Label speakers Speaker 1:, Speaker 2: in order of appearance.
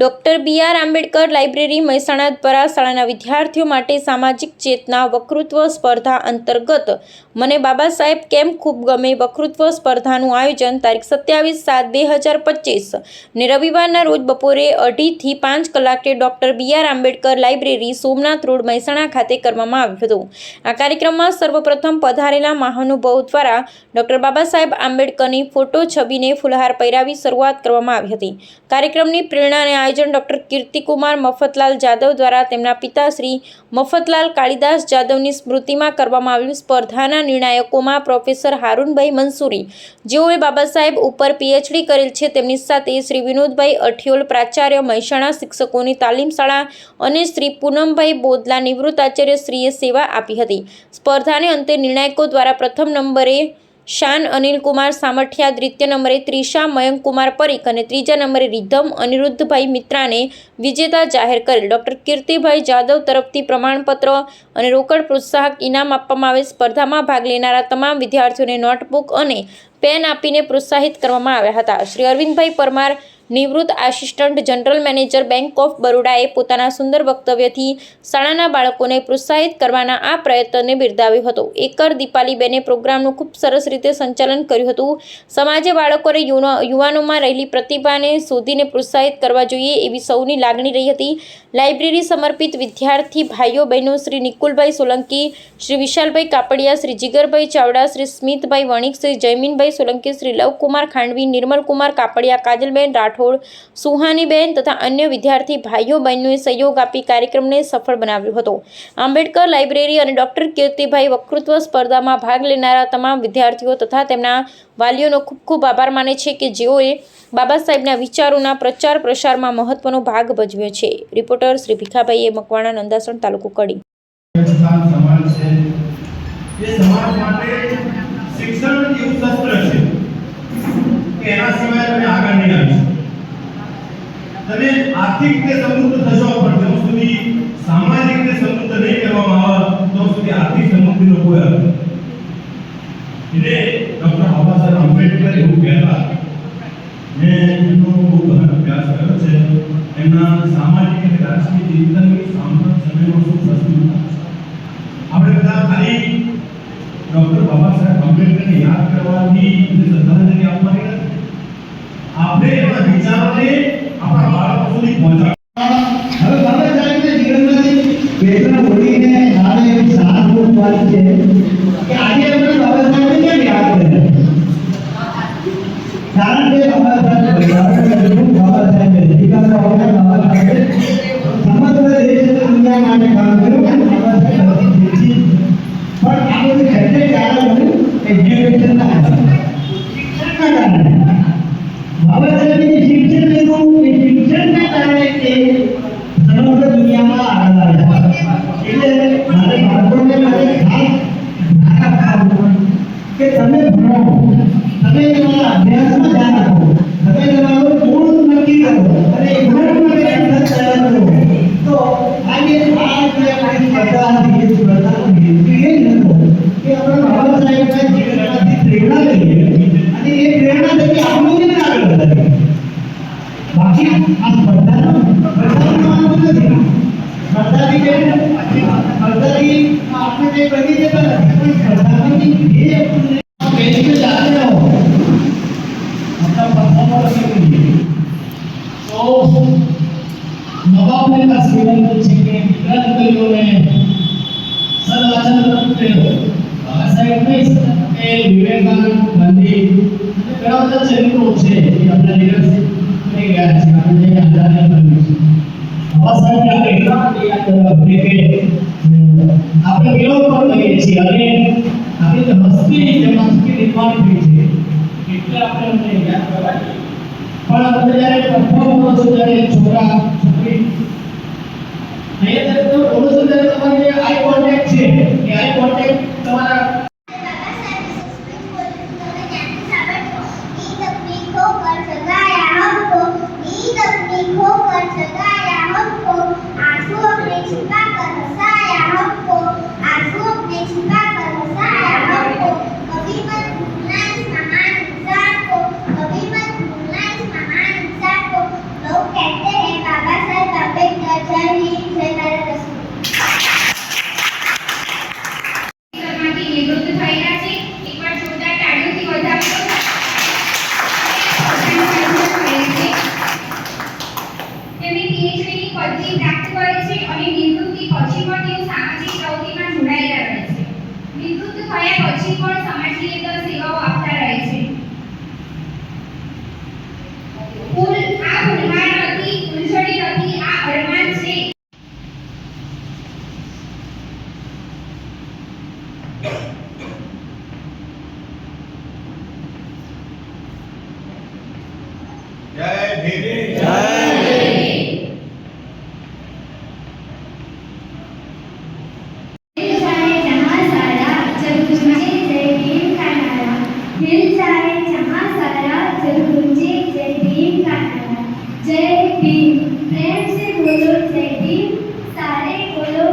Speaker 1: Doctor B R. Ambedkar library Mehsana દ્વારા શાળાના વિદ્યાર્થીઓ માટે સામાજિક ચેતના વક્તૃત્વ સ્પર્ધા અંતર્ગત મને બાબા સાહેબ કેમ ખૂબ ગમે વક્તૃત્વ સ્પર્ધાનું આયોજન તારીખ 27/7/2025 ને રવિવારના રોજ બપોરે 2:30 થી 5 કલાકે doctor B R. Ambedkar library Somnath road Mehsana ખાતે કરવામાં આવ્યું હતું। આ કાર્યક્રમમાં સર્વપ્રથમ પધારેલા મહાનુભાવો દ્વારા ડોક્ટર બાબા સાહેબ આંબેડકરની ફોટો છબીને ફૂલહાર પહેરાવી શરૂઆત કરવામાં આવી હતી। કાર્યક્રમની પ્રેરણા અને આયોજન ડોક્ટર કીર્તિકુમાર મફતલાલ જાદવ દ્વારા તેમના પિતા શ્રી મફતલાલ કાળીદાસ જાદવની સ્મૃતિમાં કરવામાં આવ્યું। સ્પર્ધાના નિર્ણાયકોમાં પ્રોફેસર હારૂનભાઈ મંસૂરી, જેઓએ બાબા સાહેબ ઉપર પીએચડી કરેલ છે, તેમની સાથે શ્રી વિનોદભાઈ અઠિયોલ, પ્રાચાર્ય મહેસાણા શિક્ષકોની તાલીમ શાળા, અને શ્રી પૂનમભાઈ બોદલા, નિવૃત્ત આચાર્યશ્રીએ સેવા આપી હતી। સ્પર્ધાને અંતે નિર્ણાયકો દ્વારા પ્રથમ નંબરે શાન અનિલકુમાર સામઠિયા, દ્વિતીય નંબરે ત્રિષા મયંકકુમાર પરીખ અને ત્રીજા નંબરે રિધમ અનિરુદ્ધભાઈ મિત્રાને વિજેતા જાહેર કરેલ। ડોક્ટર કીર્તિભાઈ જાદવ તરફથી પ્રમાણપત્ર અને રોકડ પ્રોત્સાહક ઇનામ આપવામાં આવે। સ્પર્ધામાં ભાગ લેનારા તમામ વિદ્યાર્થીઓને નોટબુક અને પેન આપીને પ્રોત્સાહિત કરવામાં આવ્યા હતા। શ્રી અરવિંદભાઈ પરમાર, નિવૃત્ત assistant general manager, bank of બરોડાએ પોતાના સુંદર વક્તવ્યથી શાળાના બાળકોને પ્રોત્સાહિત કરવાના આ પ્રયત્નને બિરદાવ્યો હતો। એકર દીપાલીબેને પ્રોગ્રામનું ખૂબ સરસ રીતે સંચાલન કર્યું હતું। સમાજે બાળકોને યુવાનોમાં રહેલી પ્રતિભાને શોધીને પ્રોત્સાહિત કરવા જોઈએ એવી સૌની લાગણી રહી હતી। લાઇબ્રેરી સમર્પિત વિદ્યાર્થી ભાઈઓ બહેનો શ્રી નિકુલભાઈ સોલંકી, શ્રી વિશાલભાઈ કાપડિયા, શ્રી જીગરભાઈ ચાવડા, શ્રી સ્મિતભાઈ વણિક, શ્રી જયમીનભાઈ સોલંકી, શ્રી લવકુમાર ખાંડવી, નિર્મલકુમાર કાપડિયા, કાજલબેન રાઠોડ, સુહાનીબેન તથા અન્ય વિદ્યાર્થી ભાઈઓ બહેનોએ સહયોગ આપી કાર્યક્રમને સફળ બનાવ્યો હતો। આંબેડકર લાઇબ્રેરી અને ડોક્ટર કીર્તિભાઈ વક્તૃત્વ સ્પર્ધામાં ભાગ લેનારા તમામ વિદ્યાર્થીઓ તથા તેમના વાલીઓનો ખૂબ ખૂબ આભાર માને છે કે જેઓએ બાબા સાહેબના વિચારોના પ્રચાર પ્રસારમાં મહત્વનો ભાગ ભજવ્યો છે। રિપોર્ટર શ્રી ભીખાભાઈએ મકવાણા, નંદાસણ, તાલુકો કડી।
Speaker 2: એના સિવાય તમે આગળ નહીં આવી શકો। તમે આર્થિક રીતે સમૃદ્ધ થશો પણ જ્યાં સુધી સામાજિક રીતે સમૃદ્ધ નહીં કરવામાં આવે ત્યાં સુધી આર્થિક સમૃદ્ધિનો કોઈ અર્થ નથી। એટલે ડોક્ટર બાબા સાહેબ આંબેડકર એવું કહેતા, મેં એમનો બહુ ગહન અભ્યાસ કર્યો છે, એમના સામાજિક અને રાજકીય ચિંતનની સાંપ્રત સમયનો શું પ્રસ્તુત આપણે બધા ખાલી ડોક્ટર બાબા સાહેબ આંબેડકરને યાદ કરવાથી શ્રદ્ધાંજલિ આપવાની નથી, આપણે એના વિચારોને આપણા બાળકો સુધી પહોંચાડવા।
Speaker 3: હવે બાબા સાહેબના જીવનમાંથી પ્રેરણા મળીને આને એક સારું વાત છે કે આજે આપણે બાબા સાહેબને કેમ યાદ કરીએ? કારણ કે બાબા સાહેબે વિકાસના બાબા સાહેબે સમગ્ર દેશ અને દુનિયા માટે કામ કર્યું અને બાબા સાહેબ પણ આ બધું એટલે કારણ એજ્યુકેશનના શિક્ષણના કારણે બાબા સાહેબે શિક્ષણ લીધું, એ શિક્ષણના કારણે તે સમગ્ર દુનિયામાં આગળ આવ્યા। એટલે મારે બાળકોને ખાસ કે તમે ભણો, તમે તમારા અભ્યાસમાં ધ્યાન આપો, તમે તમારું ગુણ નક્કી કરો અને એ ગુણ માટે મહેનત તૈયાર કરો, તો આજે આ જે આપણી સ્પર્ધાનો હેતુ એ જ હતો કે આપણે બાબા સાહેબના જીવનમાંથી પ્રેરણા લઈએ અને એ પ્રેરણા થકી આપણું જીવન આગળ વધારીએ। બાકી આ સ્પર્ધાનું નથી, સ્પર્ધાથી આપણે જે બની જતા નથી, પણ સ્પર્ધામાંથી એ બેનિફિટ જાતે રહો अपना परफॉर्मर करेंगे तो नवाब ने का सेवन છે કે વિદ્યાર્થીઓને સદવાચન કરते हो बाबा साहेब ने એ વિવેકાનંદ, ગાંધી ઘણા બધા ચરિત્રો છે કે આપણા લીડરશિપ કરી ગયા છે, આપણે જે આઝાદી બની છે। બાબા સાહેબ આપણે એટલા માટે યાદ કરવા કે આપણે વિરોધ પણ કરીએ છીએ અને આપણી જે હસ્તી નિર્માણ થઈ છે એટલે આપણે એમને યાદ કરવા જોઈએ। પણ આપણે જ્યારે પરફોર્મ કરો છો ત્યારે છોકરા છોકરી અહીંયા તો બોલો છો ત્યારે તમારે જે આઈ કોન્ટેક્ટ છે એ આઈ કોન્ટેક્ટ તમારા
Speaker 4: कहते हैं
Speaker 2: जय भीम।
Speaker 4: हिल जाए जहाँ सारा जब गूंजे जय भीम का नारा। हिल जाए जहाँ सारा जब गूंजे जय भीम का नारा। जय भीम, प्रेम से बोलो जय भीम, सारे बोलो